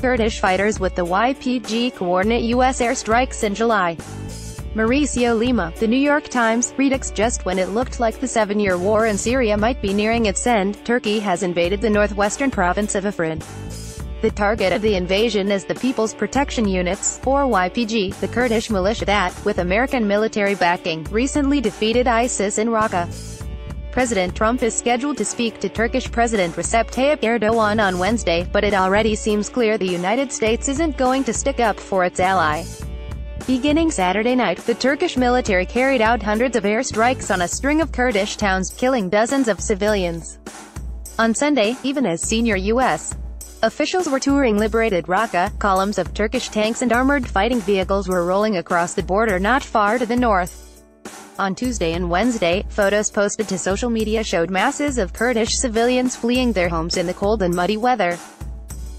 Kurdish fighters with the YPG coordinate U.S. airstrikes in July. Mauricio Lima, The New York Times, predicts just when it looked like the 7-year war in Syria might be nearing its end, Turkey has invaded the northwestern province of Afrin. The target of the invasion is the People's Protection Units, or YPG, the Kurdish militia that, with American military backing, recently defeated ISIS in Raqqa. President Trump is scheduled to speak to Turkish President Recep Tayyip Erdogan on Wednesday, but it already seems clear the United States isn't going to stick up for its ally. Beginning Saturday night, the Turkish military carried out hundreds of airstrikes on a string of Kurdish towns, killing dozens of civilians. On Sunday, even as senior U.S. officials were touring liberated Raqqa, columns of Turkish tanks and armored fighting vehicles were rolling across the border not far to the north. On Tuesday and Wednesday, photos posted to social media showed masses of Kurdish civilians fleeing their homes in the cold and muddy weather.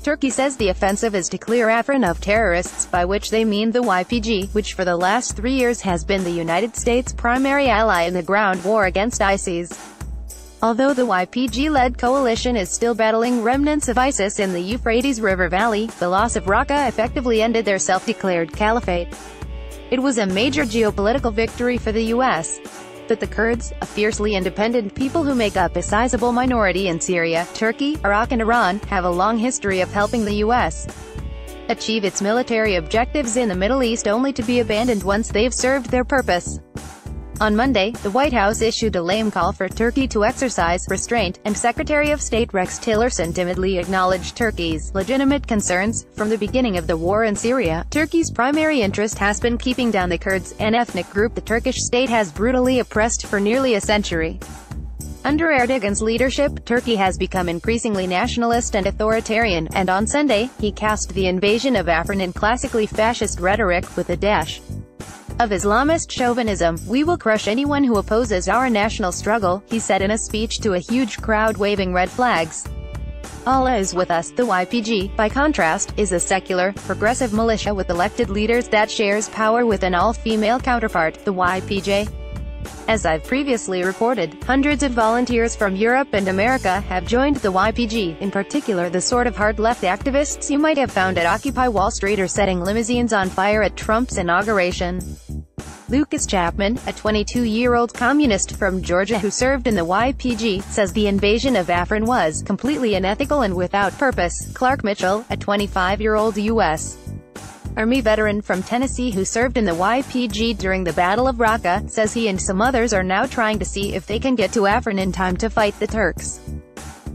Turkey says the offensive is to clear Afrin of terrorists, by which they mean the YPG, which for the last 3 years has been the United States' primary ally in the ground war against ISIS. Although the YPG-led coalition is still battling remnants of ISIS in the Euphrates River Valley, the loss of Raqqa effectively ended their self-declared caliphate. It was a major geopolitical victory for the U.S. But the Kurds, a fiercely independent people who make up a sizable minority in Syria, Turkey, Iraq and Iran, have a long history of helping the U.S. achieve its military objectives in the Middle East, only to be abandoned once they've served their purpose. On Monday, the White House issued a lame call for Turkey to exercise restraint, and Secretary of State Rex Tillerson timidly acknowledged Turkey's legitimate concerns. From the beginning of the war in Syria, Turkey's primary interest has been keeping down the Kurds, an ethnic group the Turkish state has brutally oppressed for nearly a century. Under Erdogan's leadership, Turkey has become increasingly nationalist and authoritarian, and on Sunday, he cast the invasion of Afrin in classically fascist rhetoric, with a dash of Islamist chauvinism. "We will crush anyone who opposes our national struggle," he said in a speech to a huge crowd waving red flags. "Allah is with us." The YPG, by contrast, is a secular, progressive militia with elected leaders that shares power with an all-female counterpart, the YPJ. As I've previously reported, hundreds of volunteers from Europe and America have joined the YPG, in particular the sort of hard-left activists you might have found at Occupy Wall Street or setting limousines on fire at Trump's inauguration. Lucas Chapman, a 22-year-old communist from Georgia who served in the YPG, says the invasion of Afrin was completely unethical and without purpose. Clark Mitchell, a 25-year-old U.S. Army veteran from Tennessee who served in the YPG during the Battle of Raqqa, says he and some others are now trying to see if they can get to Afrin in time to fight the Turks.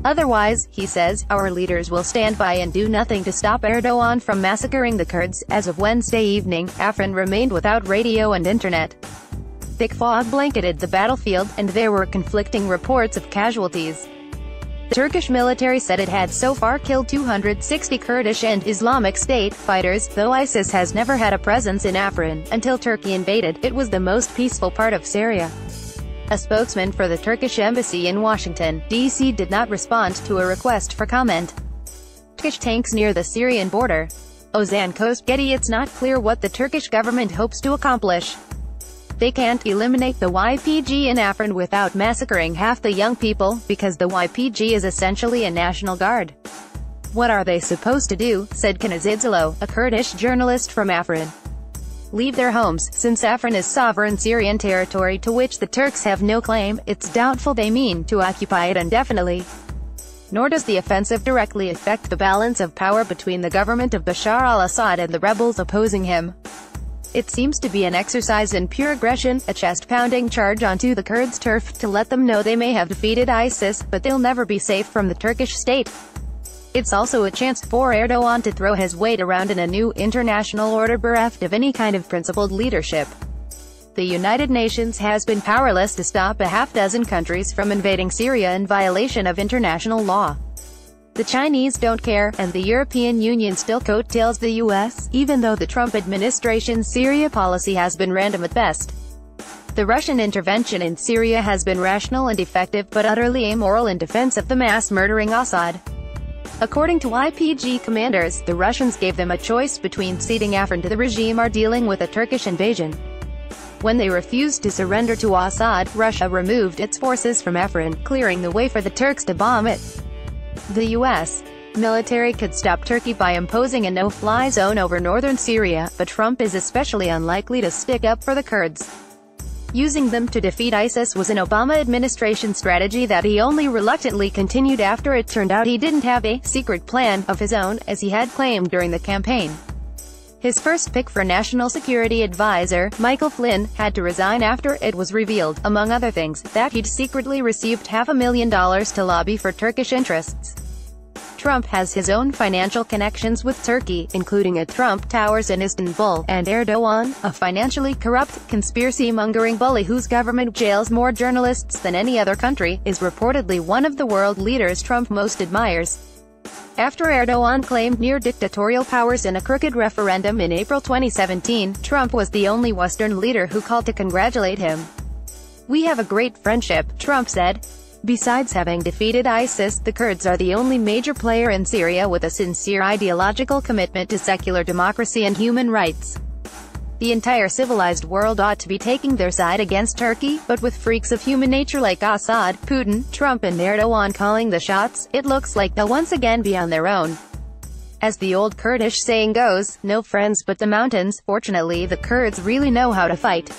Otherwise, he says, our leaders will stand by and do nothing to stop Erdogan from massacring the Kurds. As of Wednesday evening, Afrin remained without radio and internet. Thick fog blanketed the battlefield, and there were conflicting reports of casualties. The Turkish military said it had so far killed 260 Kurdish and Islamic State fighters, though ISIS has never had a presence in Afrin. Until Turkey invaded, it was the most peaceful part of Syria. A spokesman for the Turkish embassy in Washington, D.C. did not respond to a request for comment. Turkish tanks near the Syrian border. Ozan Getty. It's not clear what the Turkish government hopes to accomplish. They can't eliminate the YPG in Afrin without massacring half the young people, because the YPG is essentially a national guard. What are they supposed to do, said Kanazidzalo, a Kurdish journalist from Afrin. Leave their homes. Since Afrin is sovereign Syrian territory to which the Turks have no claim, it's doubtful they mean to occupy it indefinitely. Nor does the offensive directly affect the balance of power between the government of Bashar al-Assad and the rebels opposing him. It seems to be an exercise in pure aggression, a chest-pounding charge onto the Kurds' turf to let them know they may have defeated ISIS, but they'll never be safe from the Turkish state. It's also a chance for Erdogan to throw his weight around in a new international order bereft of any kind of principled leadership. The United Nations has been powerless to stop a half-dozen countries from invading Syria in violation of international law. The Chinese don't care, and the European Union still coattails the US, even though the Trump administration's Syria policy has been random at best. The Russian intervention in Syria has been rational and effective, but utterly amoral in defense of the mass-murdering Assad. According to YPG commanders, the Russians gave them a choice between ceding Afrin to the regime or dealing with a Turkish invasion. When they refused to surrender to Assad, Russia removed its forces from Afrin, clearing the way for the Turks to bomb it. The U.S. military could stop Turkey by imposing a no-fly zone over northern Syria, but Trump is especially unlikely to stick up for the Kurds. Using them to defeat ISIS was an Obama administration strategy that he only reluctantly continued after it turned out he didn't have a secret plan of his own, as he had claimed during the campaign. His first pick for National Security Advisor, Michael Flynn, had to resign after it was revealed, among other things, that he'd secretly received $500,000 to lobby for Turkish interests. Trump has his own financial connections with Turkey, including at Trump Towers in Istanbul, and Erdogan, a financially corrupt, conspiracy-mongering bully whose government jails more journalists than any other country, is reportedly one of the world leaders Trump most admires. After Erdogan claimed near-dictatorial powers in a crooked referendum in April 2017, Trump was the only Western leader who called to congratulate him. "We have a great friendship," Trump said. Besides having defeated ISIS, the Kurds are the only major player in Syria with a sincere ideological commitment to secular democracy and human rights. The entire civilized world ought to be taking their side against Turkey, but with freaks of human nature like Assad, Putin, Trump and Erdogan calling the shots, it looks like they'll once again be on their own. As the old Kurdish saying goes, no friends but the mountains. Fortunately, the Kurds really know how to fight.